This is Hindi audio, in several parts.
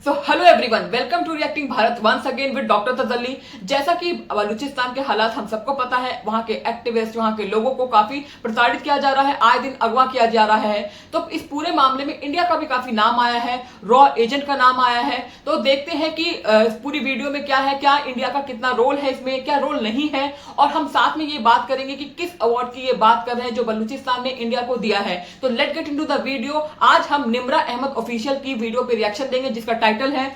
So hello everyone, welcome to reacting Bharat once again with doctor Tajalli. जैसा कि बलूचिस्तान के हालात हम सबको पता है, वहां के एक्टिविस्ट, वहां के लोगों को काफी प्रताड़ित किया जा रहा है, आए दिन अगवा किया जा रहा है। तो इस पूरे मामले में इंडिया का भी काफी नाम आया है, रॉ एजेंट का नाम आया है। तो देखते हैं कि पूरी वीडियो में क्या है, क्या इंडिया का कितना रोल है इसमें, क्या रोल नहीं है, और हम साथ में ये बात करेंगे कि किस अवार्ड की ये बात कर रहे हैं जो बलूचिस्तान ने इंडिया को दिया है। तो let get into the video. आज हम निम्रा अहमद ऑफिशियल की वीडियो पे रिएक्शन देंगे जिसका टाइटल है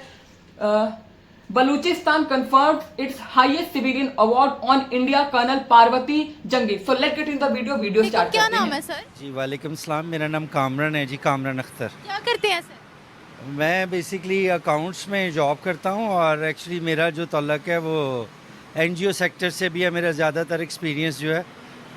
Balochistan confirmed its highest civilian award on India, colonel Parvati जंगी। So let's get in the video. Video start करते हैं। क्या नाम है सर? जी वालेकुम सलाम, मेरा नाम कामरान है जी, कामरान अख्तर। क्या करते हैं सर? मैं बेसिकली अकाउंट्स में जॉब करता हूँ और एक्चुअली मेरा जो तल्लक है वो एनजीओ सेक्टर से भी है। मेरा ज़्यादातर एक्सपीरियंस जो है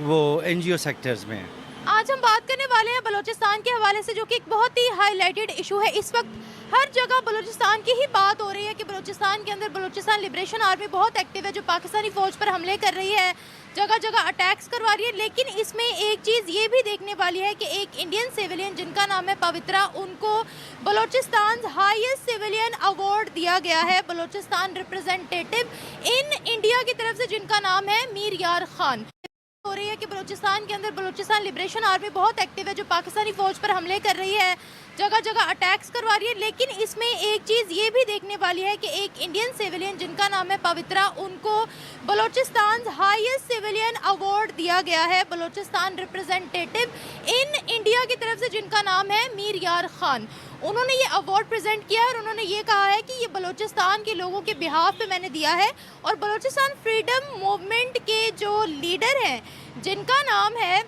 वो एनजीओ सेक्टर्स में है। आज हम बात करने वाले हैं बलूचिस्तान के हवाले से, जो कि एक बहुत ही हाईलाइटेड इशू है। इस वक्त हर जगह बलूचिस्तान की ही बात हो रही है कि बलूचिस्तान के अंदर बलूचिस्तान लिबरेशन आर्मी बहुत एक्टिव है, जो पाकिस्तानी फौज पर हमले कर रही है, जगह जगह अटैक्स करवा रही है। लेकिन इसमें एक चीज़ ये भी देखने वाली है कि एक इंडियन सिविलियन जिनका नाम है पवित्रा, उनको बलूचिस्तान हाईएस्ट सिविलियन अवार्ड दिया गया है, बलूचिस्तान रिप्रेजेंटेटिव इन इंडिया की तरफ से, जिनका नाम है मीर यार खान। हो रही है कि बलूचिस्तान के अंदर बलूचिस्तान लिबरेशन आर्मी बहुत एक्टिव है, जो पाकिस्तानी फौज पर हमले कर रही है, जगह जगह अटैक्स करवा रही है। लेकिन इसमें एक चीज़ ये भी देखने वाली है कि एक इंडियन सिविलियन जिनका नाम है पवित्रा, उनको बलूचिस्तान हाईएस्ट सिविलियन अवार्ड दिया गया है, बलूचिस्तान रिप्रेजेंटेटिव इन इंडिया की तरफ से, जिनका नाम है मीर यार खान। उन्होंने ये अवार्ड प्रेजेंट किया है और उन्होंने ये कहा है कि ये बलूचिस्तान के लोगों के बिहाफ पे मैंने दिया है। और बलूचिस्तान फ्रीडम मूवमेंट के जो लीडर हैं, जिनका नाम है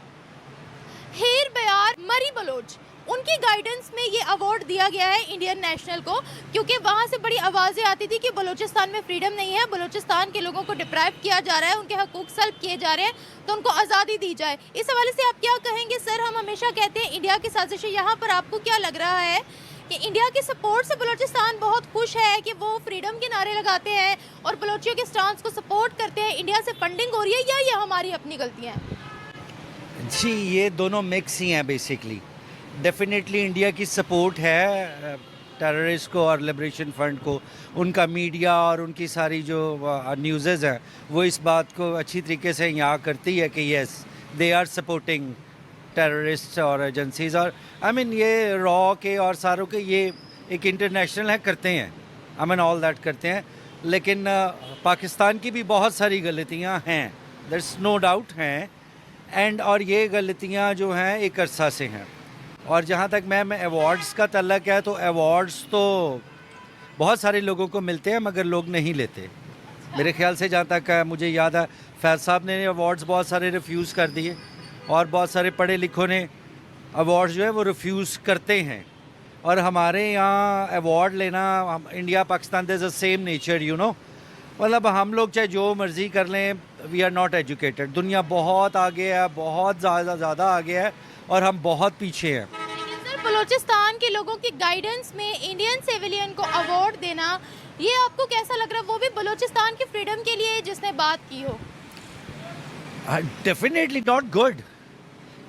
हेर बयार मरी बलोच, उनकी गाइडेंस में ये अवार्ड दिया गया है इंडियन नेशनल को, क्योंकि वहाँ से बड़ी आवाज़ें आती थी कि बलूचिस्तान में फ्रीडम नहीं है, बलूचिस्तान के लोगों को डिप्राइव किया जा रहा है, उनके हकूक सल्ब किए जा रहे हैं, तो उनको आज़ादी दी जाए। इस हवाले से आप क्या कहेंगे सर? हम हमेशा कहते हैं इंडिया की साजिश है, यहाँ पर आपको क्या लग रहा है कि इंडिया की सपोर्ट से बलूचिस्तान बहुत खुश है कि वो फ्रीडम के नारे लगाते हैं और बलोचियों के स्टांस को सपोर्ट करते हैं, इंडिया से फंडिंग हो रही है, या ये हमारी अपनी गलतियाँ हैं? जी ये दोनों मिक्स ही हैं बेसिकली। डेफिनेटली इंडिया की सपोर्ट है टेररिस्ट को और लिबरेशन फ्रंट को। उनका मीडिया और उनकी सारी जो न्यूज़ हैं वो इस बात को अच्छी तरीके से यहाँ करती है कि yes they are supporting terrorist और एजेंसीज। और आई मीन ये रॉ के और सारों के ये एक इंटरनेशनल है, करते हैं, आई मीन ऑल दैट करते हैं। लेकिन पाकिस्तान की भी बहुत सारी गलतियाँ हैं, देयर इज़ नो डाउट हैं। एंड और ये गलतियाँ जो हैं एक अरसा से हैं। और जहाँ तक मैं अवार्ड्स का तल्लक है, तो अवार्ड्स तो बहुत सारे लोगों को मिलते हैं मगर लोग नहीं लेते। मेरे ख्याल से जहाँ तक मुझे याद है, फैज़ साहब ने अवार्ड्स बहुत सारे रिफ्यूज़ कर दिए और बहुत सारे पढ़े लिखों ने अवार्ड्स जो है वो रिफ्यूज़ करते हैं। और हमारे यहाँ अवार्ड लेना, India Pakistan there is a same nature, you know. मतलब हम लोग चाहे जो मर्ज़ी कर लें, वी आर नॉट एजुकेटेड। दुनिया बहुत आगे है, बहुत ज़्यादा आगे है और हम बहुत पीछे हैं। लेकिन सर, बलूचिस्तान के लोगों की गाइडेंस में इंडियन सिविलियन को अवार्ड देना, ये आपको कैसा लग रहा है? वो भी बलूचिस्तान की फ्रीडम के लिए जिसने बात की हो। Definitely not good.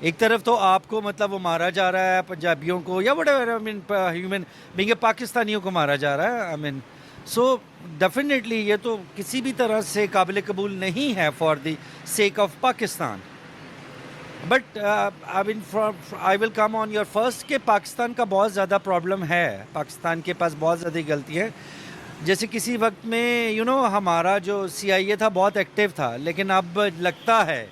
एक तरफ तो आपको मतलब वो मारा जा रहा है, पंजाबियों को या whatever, I mean human being, पाकिस्तानियों को मारा जा रहा है। आई मीन सो डेफिनेटली ये तो किसी भी तरह से काबिल कबूल नहीं है for the sake of Pakistan. But I mean I will come on your first के पाकिस्तान का बहुत ज़्यादा प्रॉब्लम है, पाकिस्तान के पास बहुत ज़्यादा गलती है। जैसे किसी वक्त में यू नो हमारा जो CIA था बहुत एक्टिव था, लेकिन अब लगता है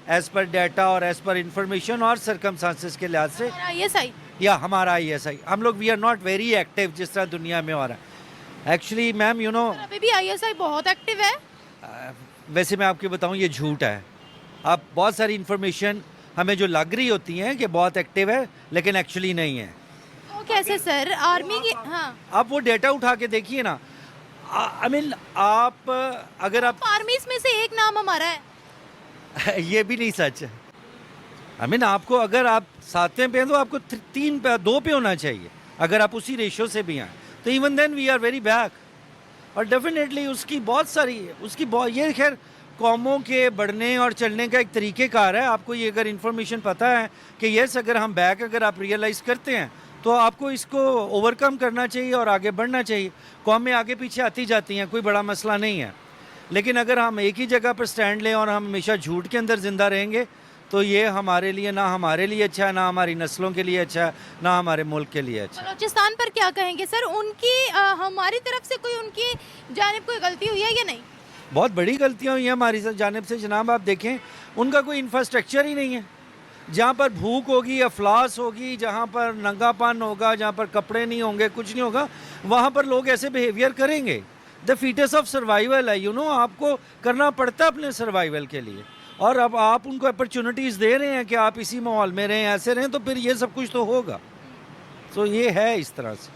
एज़ पर डाटा और एज़ पर इंफॉर्मेशन और सर्कमस्टांसेस के लिहाज से ISI या हमारा ISI, हम लोग we are not very active जिस तरह दुनिया में हो रहा है। एक्चुअली मैम यू नो अभी भी ISI बहुत एक्टिव है। वैसे मैं आपको बताऊं ये झूठ है। अब बहुत सारी इन्फॉर्मेशन हमें जो लग रही होती हैं कि बहुत एक्टिव है, लेकिन एक्चुअली नहीं है। वो कैसे सर? आर्मी की, हाँ, आप वो डेटा उठा के देखिए ना। आई मीन आप अगर आप आर्मीज में से एक नाम हमारा है। ये भी नहीं सच है। आई मीन आपको अगर आप 7वें पे हैं तो आपको 3 पे 2 पे होना चाहिए। अगर आप उसी रेशो से भी आए तो even then we are very back. और डेफिनेटली उसकी बहुत सारी ये खैर कौमों के बढ़ने और चलने का एक तरीक़ेकार है। आपको ये अगर इन्फॉर्मेशन पता है कि यस अगर हम बैक अगर आप रियलाइज़ करते हैं तो आपको इसको ओवरकम करना चाहिए और आगे बढ़ना चाहिए। कौमें आगे पीछे आती जाती हैं, कोई बड़ा मसला नहीं है, लेकिन अगर हम एक ही जगह पर स्टैंड लें और हम हमेशा झूठ के अंदर ज़िंदा रहेंगे तो ये हमारे लिए ना हमारे लिए अच्छा है, ना हमारी नस्लों के लिए अच्छा है, ना हमारे मुल्क के लिए अच्छा है। बलूचिस्तान पर क्या कहेंगे सर? उनकी हमारी तरफ से कोई उनकी जानिब कोई गलती हुई है या नहीं? बहुत बड़ी गलतियाँ हुई हैं हमारी जानिब से जनाब। आप देखें, उनका कोई इंफ्रास्ट्रक्चर ही नहीं है। जहाँ पर भूख होगी, अफलास होगी, जहाँ पर नंगापन होगा, जहाँ पर कपड़े नहीं होंगे, कुछ नहीं होगा, वहाँ पर लोग ऐसे बिहेवियर करेंगे। द फीटस ऑफ सर्वाइवल है, आपको करना पड़ता है अपने सर्वाइवल के लिए। और अब आप उनको अपॉर्चुनिटीज़ दे रहे हैं कि आप इसी माहौल में रहें, ऐसे रहें, तो फिर ये सब कुछ तो होगा। तो ये है इस तरह से।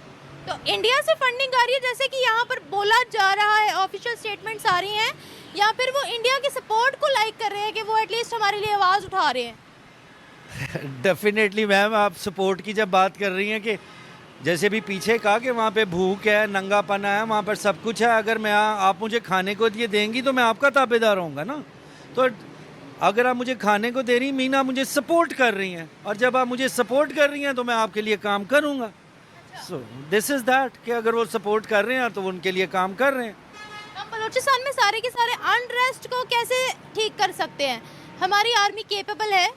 तो इंडिया से फंडिंग आ रही है जैसे कि यहाँ पर बोला जा रहा है, ऑफिशियल स्टेटमेंट्स आ रही हैं, या फिर वो इंडिया के सपोर्ट को लाइक कर रहे हैं कि वो एटलीस्ट हमारे लिए आवाज़ उठा रहे हैं? डेफिनेटली मैम, आप सपोर्ट की जब बात कर रही हैं कि जैसे भी पीछे कहा कि वहाँ पे भूख है, नंगापना है, वहाँ पर सब कुछ है, अगर मैं आप मुझे खाने को ये देंगी तो मैं आपका ताबेदार होऊंगा ना। तो अगर आप मुझे खाने को दे रही मीन आप मुझे सपोर्ट कर रही हैं, और जब आप मुझे सपोर्ट कर रही हैं तो मैं आपके लिए काम करूँगा। सो दिस इज़ दैट कि अगर वो सपोर्ट कर रहे हैं तो वो उनके लिए काम कर रहे हैं। हम बलूचिस्तान में सारे के सारे अनरेस्ट को कैसे ठीक कर सकते हैं? हमारी आर्मी केपेबल है?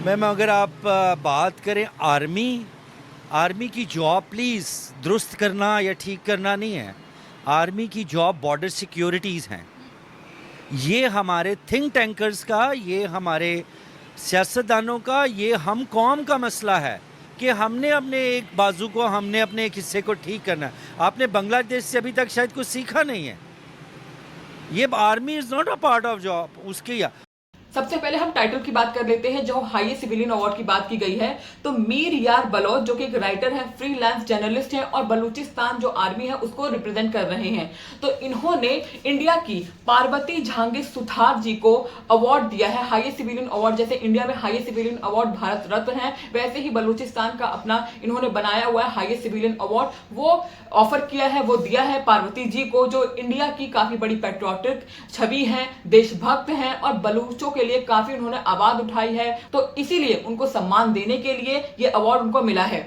मैम, अगर आप बात करें आर्मी की जॉब प्लीज़ दुरुस्त करना या ठीक करना नहीं है। आर्मी की जॉब बॉर्डर सिक्योरिटीज़ हैं। ये हमारे थिंक टैंकर्स का, ये हमारे सियासतदानों का, ये हम कौम का मसला है कि हमने अपने एक बाजू को, हमने अपने एक हिस्से को ठीक करना है। आपने बांग्लादेश से अभी तक शायद कुछ सीखा नहीं है। ये army is not a part of job उसकी। सबसे पहले हम टाइटल की बात कर लेते हैं। जो हाईएस्ट सिविलियन अवार्ड की बात की गई है, तो मीर यार बलोच जो कि एक राइटर है, फ्रीलांस जर्नलिस्ट है और बलूचिस्तान जो आर्मी है उसको रिप्रेजेंट कर रहे हैं, तो इन्होंने इंडिया की पार्वती जहांगीर सुथार जी को अवार्ड दिया है, हाईएस्ट सिविलियन अवार्ड। जैसे इंडिया में highest civilian award Bharat Ratna है, वैसे ही बलूचिस्तान का अपना इन्होंने बनाया हुआ है हाईएस्ट सिविलियन अवार्ड, वो ऑफर किया है, वो दिया है पार्वती जी को, जो इंडिया की काफी बड़ी पेट्रियोटिक छवि है, देशभक्त हैं और बलूचों के लिए काफी उन्होंने आवाज उठाई है, तो इसीलिए उनको सम्मान देने के लिए ये अवार्ड उनको मिला है।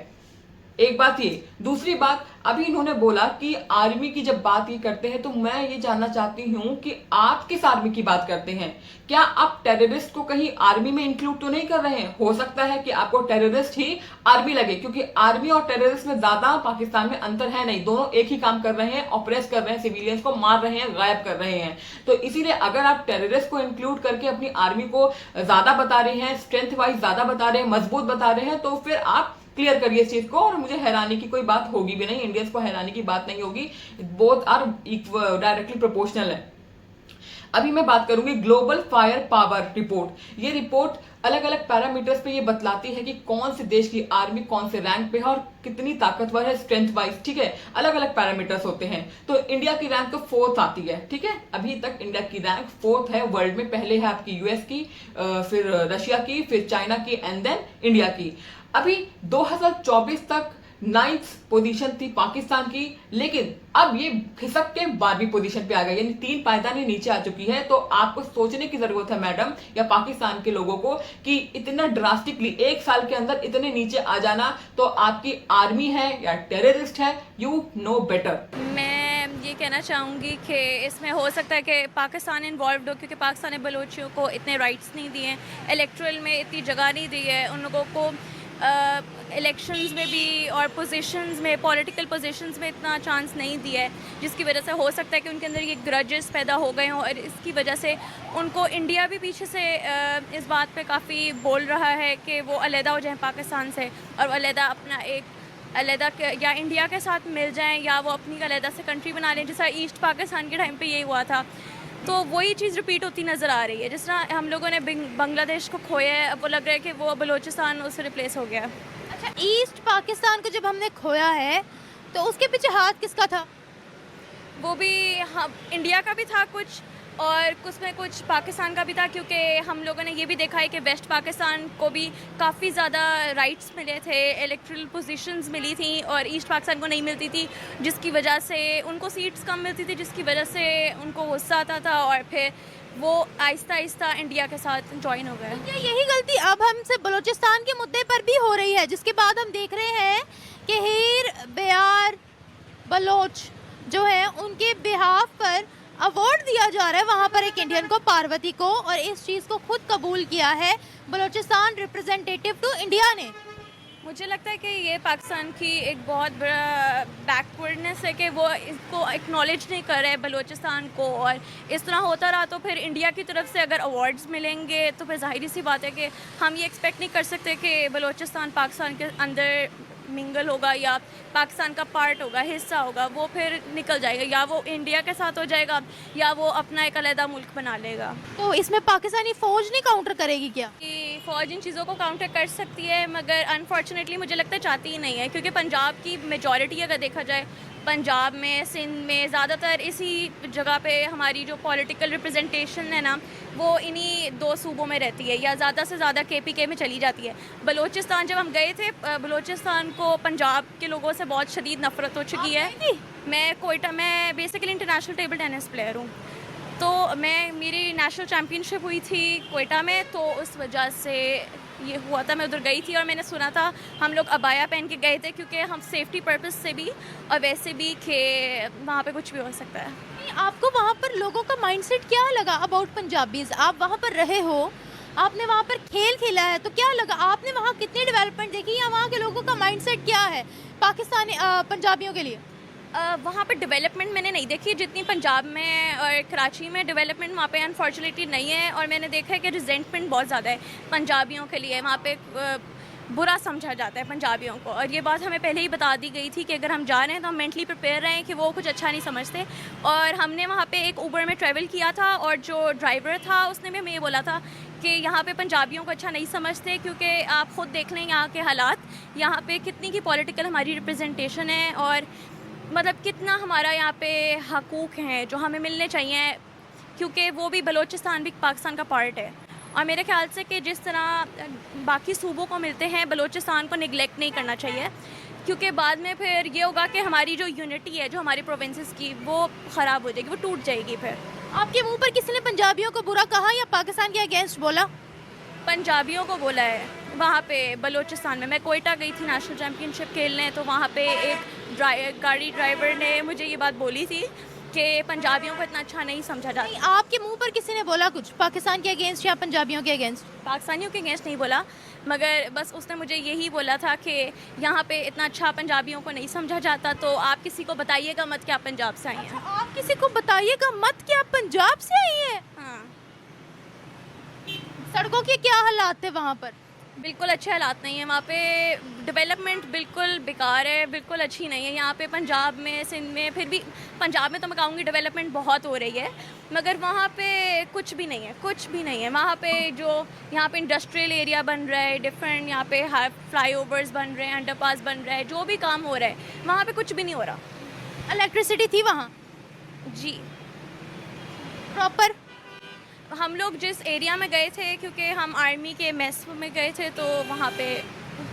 एक बात ये। दूसरी बात, अभी इन्होंने बोला कि आर्मी की जब बात ये करते हैं तो मैं ये जानना चाहती हूं कि आप किस आर्मी की बात करते हैं? क्या आप टेररिस्ट को कहीं आर्मी में इंक्लूड तो नहीं कर रहे हैं? हो सकता है कि आपको टेररिस्ट ही आर्मी लगे, क्योंकि आर्मी और टेररिस्ट में ज्यादा पाकिस्तान में अंतर है नहीं, दोनों एक ही काम कर रहे हैं, ऑपरेस कर रहे हैं, सिविलियंस को मार रहे हैं, गायब कर रहे हैं। तो इसीलिए अगर आप टेररिस्ट को इंक्लूड करके अपनी आर्मी को ज्यादा बता रहे हैं, स्ट्रेंथ वाइज ज्यादा बता रहे हैं, मजबूत बता रहे हैं, तो फिर आप क्लियर करिए इस चीज को, और मुझे हैरानी की कोई बात होगी भी नहीं, इंडियंस को हैरानी की बात नहीं होगी, बोथ आर डायरेक्टली प्रोपोर्शनल है। अभी मैं बात करूंगी ग्लोबल फायर पावर रिपोर्ट। ये रिपोर्ट अलग अलग पैरामीटर्स पे ये बतलाती है कि कौन से देश की आर्मी कौन से रैंक पे है और कितनी ताकतवर है स्ट्रेंथ वाइज, ठीक है, अलग अलग पैरामीटर्स होते हैं। तो इंडिया की रैंक तो 4th आती है, ठीक है, अभी तक इंडिया की रैंक 4th है वर्ल्ड में। पहले है आपकी यूएस की, फिर रशिया की, फिर चाइना की एंड देन इंडिया की। अभी 2024 तक 9th पोजीशन थी पाकिस्तान की, लेकिन अब ये खिसक के 12वीं पोजीशन पे आ गई, यानी 3 पायदानी नीचे आ चुकी है। तो आपको सोचने की जरूरत है मैडम या पाकिस्तान के लोगों को कि इतना ड्रास्टिकली 1 साल के अंदर इतने नीचे आ जाना, तो आपकी आर्मी है या टेररिस्ट है, यू नो बेटर। मैं ये कहना चाहूँगी कि इसमें हो सकता है कि पाकिस्तान इन्वॉल्व हो, क्योंकि पाकिस्तान ने बलोचियों को इतने राइट्स नहीं दिए, इलेक्ट्रल में इतनी जगह नहीं दी है, उन लोगों को इलेक्शंस में भी और पोजीशंस में, पॉलिटिकल पोजीशंस में इतना चांस नहीं दिया है, जिसकी वजह से हो सकता है कि उनके अंदर ये ग्रजेस पैदा हो गए हों, और इसकी वजह से उनको इंडिया भी पीछे से इस बात पे काफ़ी बोल रहा है कि वो अलहदा हो जाएं पाकिस्तान से, और अलहदा अपना एक अलहदा या इंडिया के साथ मिल जाएं, या वो अपनी अलहदा से कंट्री बना लें, जैसा ईस्ट पाकिस्तान के टाइम पे यही हुआ था। तो वही चीज़ रिपीट होती नज़र आ रही है। जिस तरह हम लोगों ने बांग्लादेश को खोया है, अब वो लग रहा है कि वो बलूचिस्तान उससे रिप्लेस हो गया। अच्छा, ईस्ट पाकिस्तान को जब हमने खोया है तो उसके पीछे हाथ किसका था? वो भी हम इंडिया का भी था कुछ, और उसमें कुछ पाकिस्तान का भी था, क्योंकि हम लोगों ने ये भी देखा है कि वेस्ट पाकिस्तान को भी काफ़ी ज़्यादा राइट्स मिले थे, इलेक्ट्रल पोजीशंस मिली थी, और ईस्ट पाकिस्तान को नहीं मिलती थी, जिसकी वजह से उनको सीट्स कम मिलती थी, जिसकी वजह से उनको गुस्सा आता था, और फिर वो आहिस्ता आहिस्ता इंडिया के साथ ज्वाइन हो गए। क्या यही गलती अब हमसे बलूचिस्तान के मुद्दे पर भी हो रही है, जिसके बाद हम देख रहे हैं कि हीर बेयार बलोच जो है उनके बिहाफ पर अवार्ड दिया जा रहा है वहाँ पर एक इंडियन को, पार्वती को, और इस चीज़ को खुद कबूल किया है बलूचिस्तान रिप्रेजेंटेटिव टू इंडिया ने। मुझे लगता है कि ये पाकिस्तान की एक बहुत बड़ा बैकवर्डनेस है कि वो इसको एक्नॉलेज नहीं कर रहे बलूचिस्तान को, और इस तरह होता रहा तो फिर इंडिया की तरफ से अगर अवार्ड्स मिलेंगे तो फिर जाहिर सी बात है कि हम ये एक्सपेक्ट नहीं कर सकते कि बलूचिस्तान पाकिस्तान के अंदर मिंगल होगा या पाकिस्तान का पार्ट होगा, हिस्सा होगा, वो फिर निकल जाएगा, या वो इंडिया के साथ हो जाएगा या वो अपना एक अलग मुल्क बना लेगा। तो इसमें पाकिस्तानी फ़ौज नहीं काउंटर करेगी क्या? कि फ़ौज इन चीज़ों को काउंटर कर सकती है, मगर अनफॉर्चुनेटली मुझे लगता है चाहती ही नहीं है, क्योंकि पंजाब की मेजॉरिटी अगर देखा जाए, पंजाब में, सिंध में, ज़्यादातर इसी जगह पे हमारी जो पॉलिटिकल रिप्रेजेंटेशन है ना, वो इन्हीं दो सूबों में रहती है या ज़्यादा से ज़्यादा KPK में चली जाती है। बलूचिस्तान जब हम गए थे, बलूचिस्तान को पंजाब के लोगों से बहुत शदीद नफरत हो चुकी है। मैं कोयटा में basically international table tennis player हूँ, तो मेरी नेशनल चैम्पियनशिप हुई थी कोयटा में, तो उस वजह से ये हुआ था, मैं उधर गई थी और मैंने सुना था, हम लोग अबाया पहन के गए थे क्योंकि हम सेफ्टी पर्पस से भी और वैसे भी कि वहाँ पे कुछ भी हो सकता है। आपको वहाँ पर लोगों का माइंडसेट क्या लगा अबाउट पंजाबीज? आप वहाँ पर रहे हो, आपने वहाँ पर खेल खेला है, तो क्या लगा? आपने वहाँ कितनी डेवलपमेंट देखी या वहाँ के लोगों का माइंडसेट क्या है पाकिस्तानी पंजाबियों के लिए? वहाँ पर डेवलपमेंट मैंने नहीं देखी जितनी पंजाब में और कराची में डेवलपमेंट वहाँ पे अनफॉर्चुनेटली नहीं है, और मैंने देखा है कि रिजेंटमेंट बहुत ज़्यादा है पंजाबियों के लिए, वहाँ पे बुरा समझा जाता है पंजाबियों को, और ये बात हमें पहले ही बता दी गई थी कि अगर हम जा रहे हैं तो हम मेंटली प्रिपेयर रहें कि वो कुछ अच्छा नहीं समझते। और हमने वहाँ पे एक ऊबर में ट्रैवल किया था और जो ड्राइवर था उसने भी हमें ये बोला था कि यहाँ पे पंजाबियों को अच्छा नहीं समझते, क्योंकि आप ख़ुद देख लें यहाँ के हालात, यहाँ पे कितनी की पॉलिटिकल हमारी रिप्रेजेंटेशन है और मतलब कितना हमारा यहाँ पे हकूक़ हैं जो हमें मिलने चाहिए, क्योंकि वो भी बलूचिस्तान भी पाकिस्तान का पार्ट है। और मेरे ख्याल से कि जिस तरह बाकी सूबों को मिलते हैं, बलूचिस्तान को निगलेक्ट नहीं करना चाहिए, क्योंकि बाद में फिर ये होगा कि हमारी जो यूनिटी है जो हमारी प्रोविंसेस की, वो ख़राब हो जाएगी, वो टूट जाएगी। फिर आपके मुंह पर किसी ने पंजाबियों को बुरा कहा या पाकिस्तान के अगेंस्ट बोला? पंजाबियों को बोला है वहाँ पे बलूचिस्तान में। मैं कोयटा गई थी नेशनल चैम्पियनशिप खेलने, तो वहाँ पे एक गाड़ी ड्राइवर ने मुझे ये बात बोली थी कि पंजाबियों को इतना अच्छा नहीं समझा जाता। आपके मुंह पर किसी ने बोला कुछ पाकिस्तान के अगेंस्ट या पंजाबियों के अगेंस्ट? पाकिस्तानियों के अगेंस्ट नहीं बोला, मगर बस उसने मुझे यही बोला था कि यहाँ पे इतना अच्छा पंजाबियों को नहीं समझा जाता, तो आप किसी को बताइएगा मत कि आप पंजाब से आई हैं। आप किसी को बताइएगा मत कि आप पंजाब से आई हैं? हाँ, सड़कों के क्या हालात थे वहाँ पर? बिल्कुल अच्छे हालात नहीं है वहाँ पे, डेवलपमेंट बिल्कुल बेकार है, बिल्कुल अच्छी नहीं है यहाँ पे। पंजाब में, सिंध में, फिर भी पंजाब में तो मैं कहूँगी डेवलपमेंट बहुत हो रही है, मगर वहाँ पे कुछ भी नहीं है, कुछ भी नहीं है। वहाँ पे जो यहाँ पे इंडस्ट्रियल एरिया बन रहा है, डिफरेंट यहाँ पे फ्लाईओवर्स बन रहे हैं, अंडरपास बन रहा है, जो भी काम हो रहा है वहाँ पे कुछ भी नहीं हो रहा। इलेक्ट्रिसिटी थी वहाँ जी प्रॉपर? हम लोग जिस एरिया में गए थे, क्योंकि हम आर्मी के मेस में गए थे, तो वहाँ पे,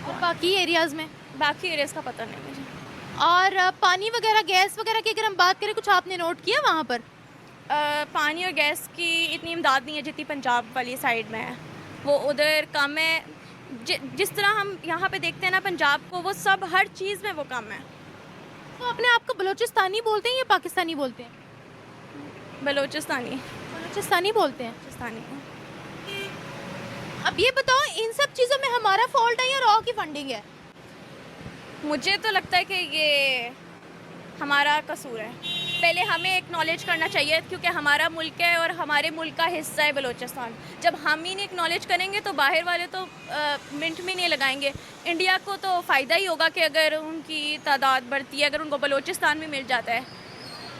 और बाकी एरियाज़ में? बाकी एरियाज़ का पता नहीं मुझे। और पानी वगैरह, गैस वगैरह की अगर हम बात करें, कुछ आपने नोट किया वहाँ पर? पानी और गैस की इतनी इमदाद नहीं है जितनी पंजाब वाली साइड में है, वो उधर कम है। जिस तरह हम यहाँ पे देखते हैं ना पंजाब को, वो सब हर चीज़ में वो कम है। तो अपने आप को बलूचिस्तानी बोलते हैं या पाकिस्तानी बोलते हैं? बलूचिस्तानी बलूचिस्तानी बोलते हैं। बलूचिस्तानी। अब ये बताओ, इन सब चीज़ों में हमारा फॉल्ट है या रॉ की फंडिंग है? मुझे तो लगता है कि ये हमारा कसूर है। पहले हमें एक्नॉलेज करना चाहिए, क्योंकि हमारा मुल्क है और हमारे मुल्क का हिस्सा है बलूचिस्तान। जब हम ही नहीं एक्नॉलेज करेंगे तो बाहर वाले तो मिनट में नहीं लगाएंगे। इंडिया को तो फ़ायदा ही होगा कि अगर उनकी तादाद बढ़ती है, अगर उनको बलूचिस्तान भी मिल जाता है।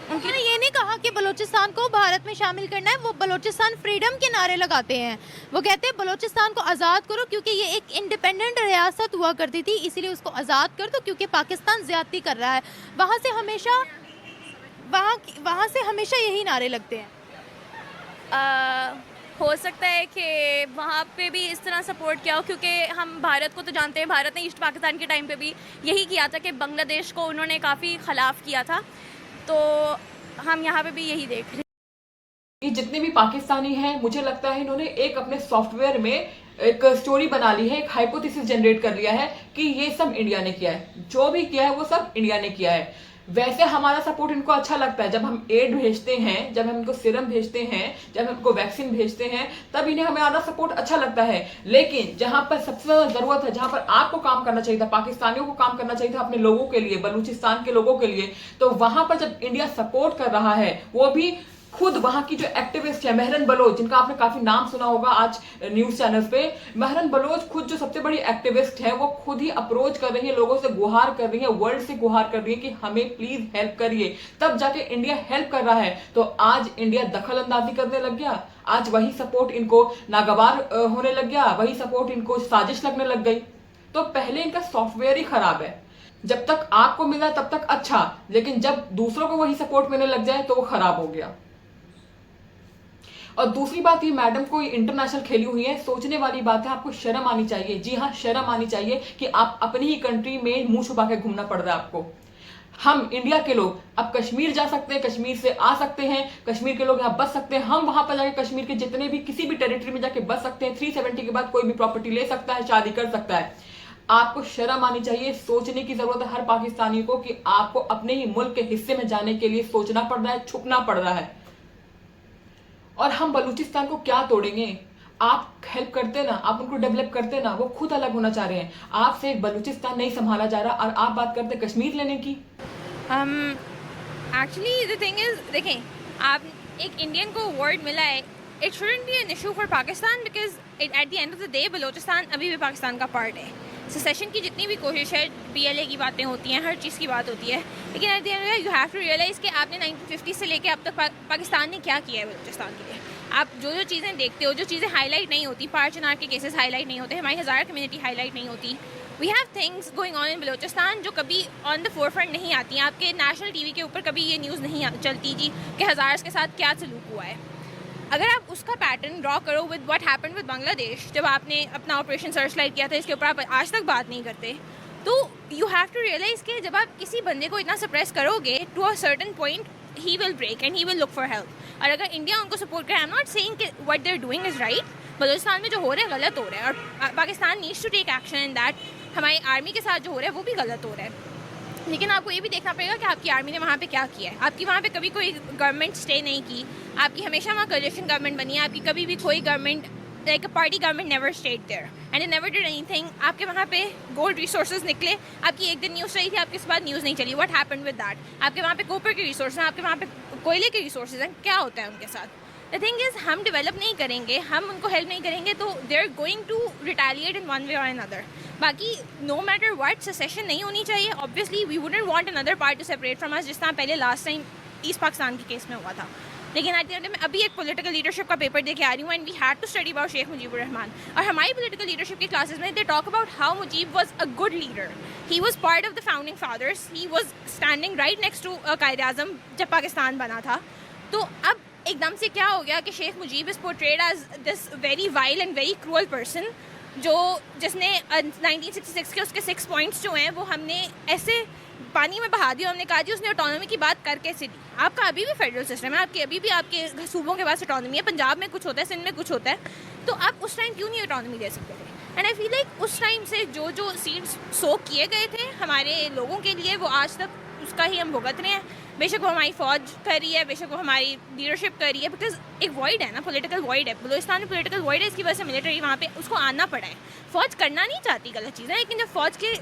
उन्होंने ये नहीं कहा कि बलूचिस्तान को भारत में शामिल करना है, वो बलूचिस्तान फ्रीडम के नारे लगाते हैं। वो कहते हैं बलूचिस्तान को आज़ाद करो, क्योंकि ये एक इंडिपेंडेंट रियासत हुआ करती थी, इसीलिए उसको आज़ाद कर दो, क्योंकि पाकिस्तान ज़्यादती कर रहा है। वहाँ से हमेशा यही नारे लगते हैं। हो सकता है कि वहाँ पे भी इस तरह सपोर्ट किया हो, क्योंकि हम भारत को तो जानते हैं, भारत ने ईस्ट पाकिस्तान के टाइम पे भी यही किया था कि बांग्लादेश को उन्होंने काफ़ी ख़िलाफ़ किया था, तो हम यहाँ पे भी यही देख रहे हैं। ये जितने भी पाकिस्तानी हैं, मुझे लगता है इन्होंने एक अपने सॉफ्टवेयर में एक स्टोरी बना ली है, एक हाइपोथेसिस जनरेट कर लिया है कि ये सब इंडिया ने किया है, जो भी किया है वो सब इंडिया ने किया है। वैसे हमारा सपोर्ट इनको अच्छा लगता है, जब हम एड भेजते हैं, जब हम इनको सीरम भेजते हैं, जब हम इनको वैक्सीन भेजते हैं, तब इन्हें हमारा सपोर्ट अच्छा लगता है। लेकिन जहां पर सबसे ज्यादा जरूरत है, जहां पर आपको काम करना चाहिए था, पाकिस्तानियों को काम करना चाहिए था अपने लोगों के लिए, बलूचिस्तान के लोगों के लिए, तो वहां पर जब इंडिया सपोर्ट कर रहा है, वो भी खुद वहां की जो एक्टिविस्ट है महरन बलोच, जिनका आपने काफी नाम सुना होगा आज न्यूज चैनल्स पे, महरन बलोच खुद जो सबसे बड़ी एक्टिविस्ट है, वो खुद ही अप्रोच कर रही है, लोगों से गुहार कर रही है, वर्ल्ड से गुहार कर रही है कि हमें प्लीज हेल्प करिए, तब जाके इंडिया हेल्प कर रहा है। तो आज इंडिया दखल अंदाजी करने लग गया, आज वही सपोर्ट इनको नागवार होने लग गया, वही सपोर्ट इनको साजिश लगने लग गई। तो पहले इनका सॉफ्टवेयर ही खराब है, जब तक आपको मिला तब तक अच्छा, लेकिन जब दूसरों को वही सपोर्ट मिलने लग जाए तो वो खराब हो गया। और दूसरी बात, ये मैडम को इंटरनेशनल खेली हुई है, सोचने वाली बात है, आपको शर्म आनी चाहिए। जी हाँ, शर्म आनी चाहिए कि आप अपनी ही कंट्री में मुंह छुपा के घूमना पड़ रहा है आपको। हम इंडिया के लोग अब कश्मीर जा सकते हैं, कश्मीर से आ सकते हैं, कश्मीर के लोग यहाँ बस सकते हैं, हम वहां पर जाके कश्मीर के जितने भी किसी भी टेरिटरी में जाके बस सकते हैं, 370 के बाद कोई भी प्रॉपर्टी ले सकता है, शादी कर सकता है। आपको शर्म आनी चाहिए, सोचने की जरूरत है हर पाकिस्तानी को कि आपको अपने ही मुल्क के हिस्से में जाने के लिए सोचना पड़ रहा है, छुपना पड़ रहा है। और हम बलूचिस्तान को क्या तोड़ेंगे? आप हेल्प करते ना, आप उनको डेवलप करते ना, वो खुद अलग होना चाह रहे हैं, आपसे एक बलूचिस्तान नहीं संभाला जा रहा और आप बात करते कश्मीर लेने की। एक्चुअली द थिंग इज, देखें, आप एक इंडियन को वर्ड मिला है, it shouldn't be an issue for Pakistan, because at the end of the day Balochistan अभी भी पाकिस्तान का पार्ट है। सेसेशन की जितनी भी कोशिश है, BLA की बातें होती हैं, हर चीज़ की बात होती है, लेकिन at the end you have to realize कि आपने 1950 से लेके अब तक पाकिस्तान ने क्या किया है बलूचिस्तान के लिए। आप जो जो चीज़ें देखते हो, जो चीज़ें हाईलाइट नहीं होती, पार चिनार के केसेस हाईलाइट नहीं होते, हमारी हज़ारा कम्युनिटी हाईलाइट नहीं होती, we have things going on in Balochistan जो कभी ऑन द फोरफ्रंट नहीं आती हैं। आपके नेशनल TV के ऊपर कभी ये न्यूज़ नहीं चलती जी कि हज़ार्स के साथ क्या सलूक हुआ है। अगर आप उसका पैटर्न ड्रॉ करो with what happened with Bangladesh, जब आपने अपना ऑपरेशन सर्च लाइट किया था, इसके ऊपर आप आज तक बात नहीं करते, तो यू हैव टू रियलाइज़ कि जब आप किसी बंदे को इतना सप्रेस करोगे to a certain point, he will break and he will look for help. और अगर इंडिया उनको सपोर्ट करे, आई एम नॉट सेइंग कि what they are doing is right, Balochistan में जो हो रहा है गलत हो रहा है, और Pakistan needs to take action in that. हमारी आर्मी के साथ जो हो रहा है वो भी गलत हो रहा है, लेकिन आपको ये भी देखना पड़ेगा कि आपकी आर्मी ने वहाँ पे क्या किया है। आपकी वहाँ पे कभी कोई गवर्नमेंट स्टे नहीं की, आपकी हमेशा वहाँ कोलिशन गवर्नमेंट बनी है, आपकी कभी भी कोई government like a party government never stayed there and it never did anything. आपके वहाँ पे गोल्ड रिसोर्सेज निकले, आपकी एक दिन न्यूज़ रही थी, आपके इस बाद न्यूज़ नहीं चली, व्हाट हैपेंड विद दैट। आपके वहाँ पे कॉपर के रिसोर्स हैं, आपके वहाँ पे कोयले के रिसोर्सेज हैं, क्या होता है उनके साथ। द थिंग इज़, हम डेवलप नहीं करेंगे, हम उनको हेल्प नहीं करेंगे, तो they are going to retaliate in one way और अनदर। बाकी नो मैटर व्हाट सेसेशन नहीं होनी चाहिए। Obviously we wouldn't want another part to separate from us, जिस तरह पहले लास्ट टाइम ईस्ट पाकिस्तान के केस में हुआ था। लेकिन एट द एंड में अभी एक पॉलिटिकल लीडरशिप का पेपर दे के आ रही हूँ, and we had to study about Sheikh Mujibur Rahman. और हमारी पॉलिटिकल लीडरशिप की क्लासेस में they talk about how Mujib was a good leader, he was part of the founding fathers, he was standing right next to Quaid Azam जब पाकिस्तान बना था। तो अब एकदम से क्या हो गया कि Sheikh Mujib is portrayed as this very wild and very cruel person, जिसने 1966 के उसके 6 पॉइंट्स जो हैं वो हमने ऐसे पानी में बहा दिया। हमने कहा जी उसने ऑटोनॉमी की बात कर कैसे दी। आपका अभी भी फेडरल सिस्टम है, आपके अभी भी आपके सूबों के पास ऑटोनॉमी है, पंजाब में कुछ होता है, सिंध में कुछ होता है, तो आप उस टाइम क्यों नहीं ऑटोनॉमी दे सकते थे। एंड आई फील लाइक उस टाइम से जो जो सीड्स सो किए गए थे हमारे लोगों के लिए, वो आज तक उसका ही हम भुगत रहे हैं। बेशक वो हमारी फ़ौज कर रही है, बेशक वो हमारी लीडरशिप कर रही है, बिकॉज एक वॉइड है ना, पॉलिटिकल वॉइड है बलूचिस्तान में, पॉलिटिकल वॉइड है, इसकी वजह से मिलिट्री वहाँ पे उसको आना पड़ा है। फ़ौज करना नहीं चाहती गलत चीज़ें, लेकिन जब फ़ौज के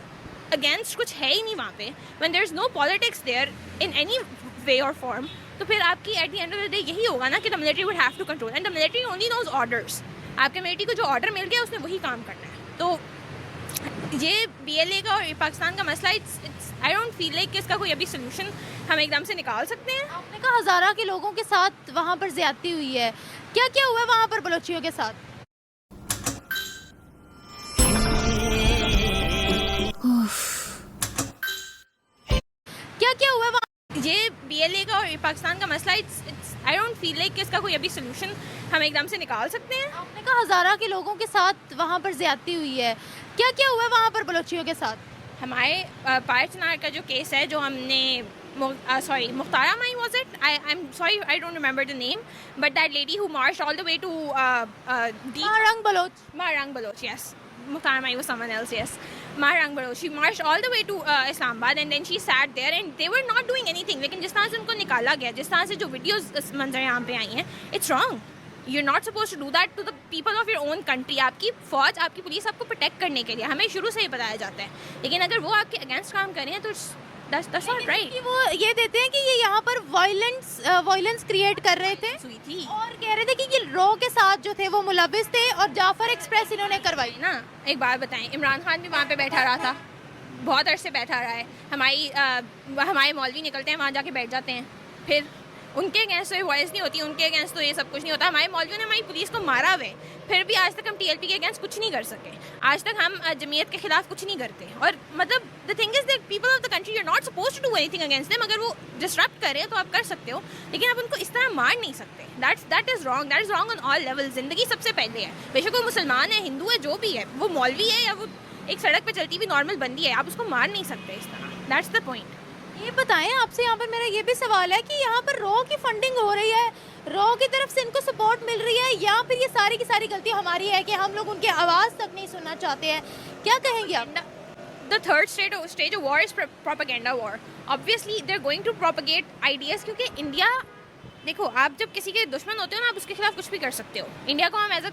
अगेंस्ट कुछ है ही नहीं वहाँ पे, when there is no politics there in any way और फॉर्म, तो फिर आपकी at the end of the day यही होगा ना कि the military would have to control, and the military only knows orders. आपके मिलिट्री को जो ऑर्डर मिल गया उसने वही काम करना है। तो ये BLA का और पाकिस्तान का मसला, it's I don't feel like कि इसका कोई अभी सोल्यूशन हम एकदम से निकाल सकते हैं। आपने कहा हज़ारा के लोगों के साथ वहाँ पर ज्यादती हुई है, क्या क्या हुआ वहाँ पर बलोचियों के साथ? क्या क्या हुआ वहाँ? ये BLA का और पाकिस्तान का मसला, it's I don't feel like कि इसका कोई अभी सोल्यूशन हम एकदम से निकाल सकते हैं। आपने कहा हज़ारा के लोगों के साथ वहाँ पर ज्यादती हुई है, क्या क्या हुआ वहाँ पर बलोचियों के साथ? हमारे पार चिनार का जो केस है, जो हमने sorry, Mukhtar Mai was it? I'm sorry, I don't remember the name, but that lady who marched all the way to Maharang Baloch. Maharang Baloch, yes. Mukhtar Mai was someone else, yes. Maharang Baloch. She marched all the way to Islamabad and then she sat there and they were not doing anything. लेकिन जिस तरह से उनको निकाला गया, जिस तरह से जो वीडियोस इस मंजर यहाँ पे आई हैं, it's wrong. You're not supposed to do that to the people of your own country. आपकी फौज, आपकी पुलिस आपको प्रोटेक्ट करने के लिए, हमें शुरू से ही बताया जाता है. लेकिन अगर वो आपके अगेंस्ट काम कर रहे हैं तो that's not right. कि वो ये देते हैं कि ये यहाँ पर वायलेंस क्रिएट कर रहे थे हुई थी और कह रहे थे कि ये रॉ के साथ जो थे वो मुलविस थे और जाफर एक्सप्रेस इन्होंने करवाई ना. एक बात बताएं, इमरान खान भी वहाँ पे बैठा रहा था, बहुत अरसे बैठा रहा है. हमारे मौलवी निकलते हैं वहाँ जाके बैठ जाते हैं, फिर उनके अगेंस्ट तो ये वॉइस नहीं होती, उनके अगेंस्ट तो ये सब कुछ नहीं होता. हमारे मौलवियों ने हमारी पुलिस को मारा हुआ है, फिर भी आज तक हम टीएलपी के अगेंस्ट कुछ नहीं कर सके. आज तक हम जमीयत के खिलाफ कुछ नहीं करते. और मतलब the thing is that people of the country you are not supposed to do anything against them. अगर वो डिसरप्ट करे तो आप कर सकते हो, लेकिन आप उनको इस तरह मार नहीं सकते. That is wrong. That is wrong on all level. जिंदगी सबसे पहले है. बेशक वो मुसलमान है, हिंदू है, जो भी है, वो मौलवी है या वो एक सड़क पर चलती हुई नॉर्मल बंदी है, आप उसको मार नहीं सकते इस तरह. That's the point. ये बताएं, आपसे यहाँ पर मेरा ये भी सवाल है कि यहाँ पर रॉ की फंडिंग हो रही है, रॉ की तरफ से इनको सपोर्ट मिल रही है, या फिर ये सारी की सारी गलती हमारी है कि हम लोग उनकी आवाज़ तक नहीं सुनना चाहते हैं? क्या कहेंगे आप? The third stage of war is propaganda war. Obviously they're going to propagate ideas, क्योंकि इंडिया, देखो, आप जब किसी के दुश्मन होते हो ना, आप उसके खिलाफ कुछ भी कर सकते हो. इंडिया को हम एज अ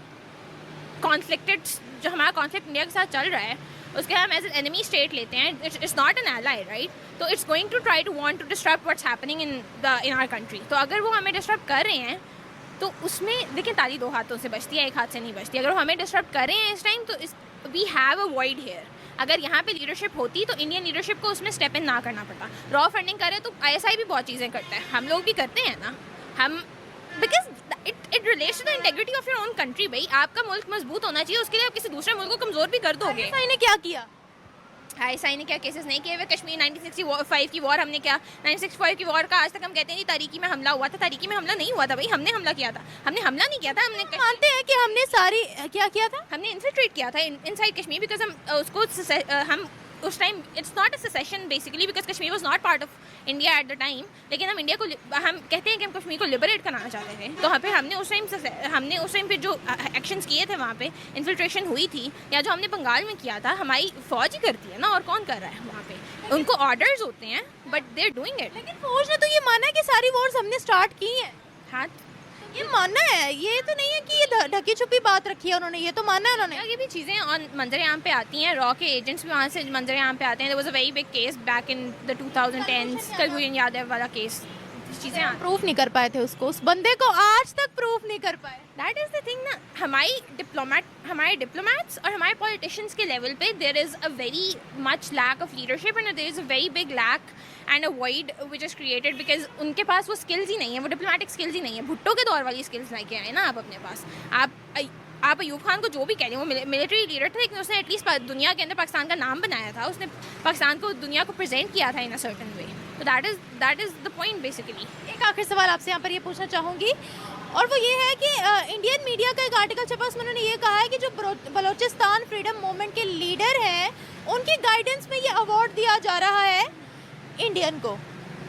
कॉन्फ्लिक्टेड, जो हमारा कॉन्फ्लिक्ट इंडिया के साथ चल रहा है, उसके हम एज एन एनिमी स्टेट लेते हैं. It's not an ally, right? तो it's going to try to want to disturb what's happening in our country. तो अगर वो हमें डिस्टर्ब कर रहे हैं तो उसमें देखिए, ताली दो हाथों से बचती है, एक हाथ से नहीं बचती. अगर वो हमें डिस्टर्ब कर रहे हैं इस टाइम, तो we have a void here. अगर यहाँ पे लीडरशिप होती तो इंडियन लीडरशिप को उसमें स्टेप इन ना करना पड़ता. रॉ फंडिंग करे तो ISI भी बहुत चीज़ें करता है, हम लोग भी करते हैं ना. हम because it relates to the integrity of your own country. भाई, आपका मुल्क मजबूत होना चाहिए, उसके लिए आप किसी दूसरे मुल्क को कमज़ोर भी कर दोगे. ISI ने क्या किया? ISI ने क्या केसेस नहीं किए हुए? कश्मीर 1965 की वॉर हमने क्या, 1965 की वॉर का आज तक हम कहते हैं जी तारीकी में हमला हुआ था. तारीकी में हमला नहीं हुआ था भाई, हमने हमला किया था. हमने हमला नहीं किया था, हमने मानते हैं कि हमने सारी क्या किया था? हमने इन्फिल्ट्रेट किया था इनसाइड कश्मीर, बिकॉज हम उसको हम उस time, it's not a cessation basically, because Kashmir was not part of India at the time. लेकिन हम इंडिया को, हम कहते हैं कि हम कश्मीर को लिबरेट कराना चाहते थे. तो फिर हमने उस टाइम फिर जो एक्शंस किए थे, वहाँ पे इन्फिल्ट्रेशन हुई थी, या जो हमने बंगाल में किया था, हमारी फौज ही करती है ना, और कौन कर रहा है वहाँ पे? उनको ऑर्डर्स होते हैं, but they are doing it. लेकिन फौज ने तो ये माना है कि सारी वॉर्स हमने स्टार्ट की हैं. हाँ, ये मानना है, ये तो नहीं है कि ये ढकी छुपी बात रखी है उन्होंने, ये तो मानना है उन्होंने. ये भी चीज़ें ऑन मंजर यहाँ पे आती हैं. रॉ के एजेंट्स भी वहाँ से मंजर यहाँ पे आते हैं. There was a very big case back in the 2010s, Kulbhushan Yadav वाला केस. चीज़ें प्रूफ नहीं कर पाए थे उसको, उस बंदे को आज तक प्रूफ नहीं कर पाए. दैट इज़ द थिंग ना. हमारे डिप्लोमेट्स और हमारे पॉलिटिशियंस के लेवल पे there is a very much lack of leadership and there is a very big lack and a void which is created, because उनके पास वो स्किल्स ही नहीं है, वो डिप्लोमेटिक स्किल्स ही नहीं है. भुट्टो के दौर वाली स्किल्स लेके आए ना आप अपने पास. आप अयूब खान को जो भी कह रहे हैं, वो मिलिट्री लीडर था, लेकिन उसने एटलीस्ट दुनिया के अंदर पाकिस्तान का नाम बनाया था. उसने पाकिस्तान को दुनिया को प्रेजेंट किया था इन अ सर्टन वे. तो that is the point basically. एक आखिरी सवाल आपसे यहाँ पर ये पूछना चाहूँगी, और वो ये है कि इंडियन मीडिया का एक आर्टिकल छपा, उसमें उन्होंने ये कहा है कि जो बलोचिस्तान फ्रीडम मूवमेंट के लीडर हैं, उनकी गाइडेंस में ये अवार्ड दिया जा रहा है इंडियन को,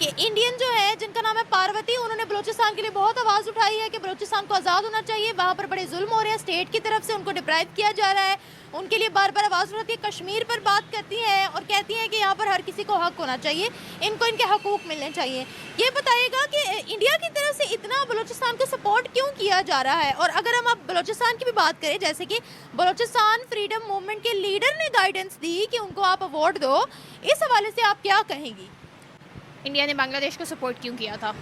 कि इंडियन जो है, जिनका नाम है पार्वती, उन्होंने बलोचिस्तान के लिए बहुत आवाज़ उठाई है कि बलोचिस्तान को आज़ाद होना चाहिए, वहाँ पर बड़े जुल्म हो रहे हैं, स्टेट की तरफ से उनको डिप्राइव किया जा रहा है, उनके लिए बार बार आवाज़ उठाती है. कश्मीर पर बात करती हैं और कहती हैं कि यहाँ पर हर किसी को हक होना चाहिए, इनको इनके हकूक़ मिलने चाहिए. ये बताइएगा कि इंडिया की तरफ से इतना बलोचिस्तान को सपोर्ट क्यों किया जा रहा है? और अगर हम अब बलोचिस्तान की भी बात करें, जैसे कि बलोचिस्तान फ्रीडम मूवमेंट के लीडर ने गाइडेंस दी कि उनको आप अवार्ड दो, इस हवाले से आप क्या कहेंगी? इंडिया ने बांग्लादेश को सपोर्ट क्यों किया था?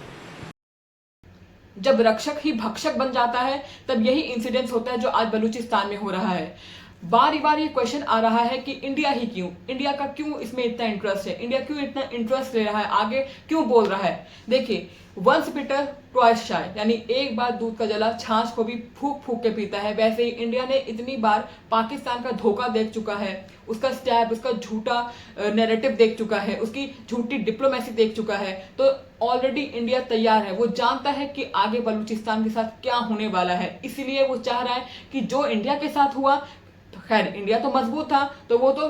जब रक्षक ही भक्षक बन जाता है, तब यही इंसिडेंट्स होता है जो आज बलूचिस्तान में हो रहा है. बारी बारी ये क्वेश्चन आ रहा है कि इंडिया ही क्यों, इंडिया का क्यों इसमें इतना इंटरेस्ट है, इंडिया क्यों इतना इंटरेस्ट ले रहा है, आगे क्यों बोल रहा है. देखिए, वंस बिटर ट्वाइस शाय, यानी एक बार दूध का जला छाछ को भी फूक फूक के पीता है. वैसे ही इंडिया ने इतनी बार पाकिस्तान का धोखा देख चुका है, उसका स्टैब, उसका झूठा नैरेटिव देख चुका है, उसकी झूठी डिप्लोमेसी देख चुका है. तो ऑलरेडी इंडिया तैयार है, वो जानता है कि आगे बलूचिस्तान के साथ क्या होने वाला है. इसीलिए वो चाह रहा है कि जो इंडिया के साथ हुआ, खैर इंडिया तो मजबूत था, तो वो तो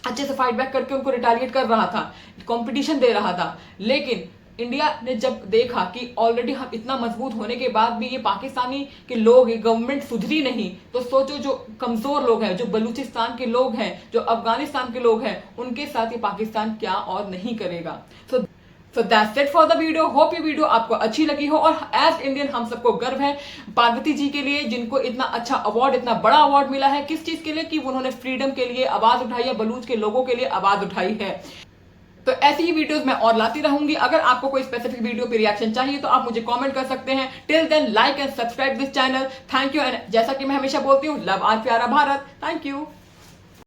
अच्छे से फाइट बैक करके उनको रिटालिएट कर रहा था, कंपटीशन दे रहा था। लेकिन इंडिया ने जब देखा कि ऑलरेडी हम इतना मजबूत होने के बाद भी ये पाकिस्तानी के लोग, ये गवर्नमेंट सुधरी नहीं, तो सोचो जो कमजोर लोग हैं, जो बलूचिस्तान के लोग हैं, जो अफगानिस्तान के लोग हैं, उनके साथ ये पाकिस्तान क्या और नहीं करेगा। So that's it for the video. Hope ये वीडियो आपको अच्छी लगी हो, और एज इंडियन हम सबको गर्व है पार्वती जी के लिए, जिनको इतना अच्छा अवार्ड, इतना बड़ा अवार्ड मिला है। किस चीज के लिए? कि उन्होंने फ्रीडम के लिए आवाज उठाई है, बलूच के लोगों के लिए आवाज उठाई है। तो ऐसी ही वीडियोस मैं और लाती रहूंगी। अगर आपको कोई स्पेसिफिक वीडियो पे रिएक्शन चाहिए तो आप मुझे कमेंट कर सकते हैं। Till then like and subscribe this channel. Thank you. And जैसा कि मैं हमेशा बोलती हूँ, लव आर प्यारा भारत। Thank you.